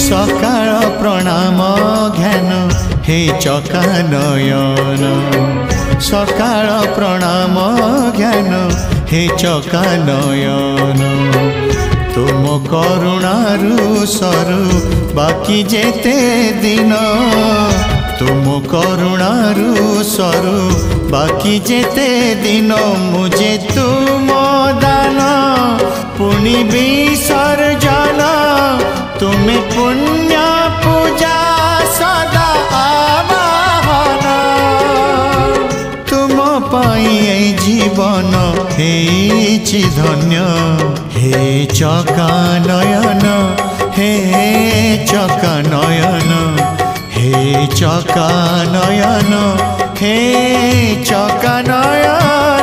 सकाळ प्रणाम ज्ञान हे चका नयन सकाळ प्रणाम ज्ञान हे चका नयन तुम करुणारू सरू बाकी जेते दिन तुम करुणारू सरू बाकी जेते दिन मुझे तुम दान पुनि विसर्जन तुम्हें पुण्य पूजा सदा आवाहन तुम पाई जीवन हेछि धन्य हे चका नयन हे चका नयन हे चका नयन हे चका नयन।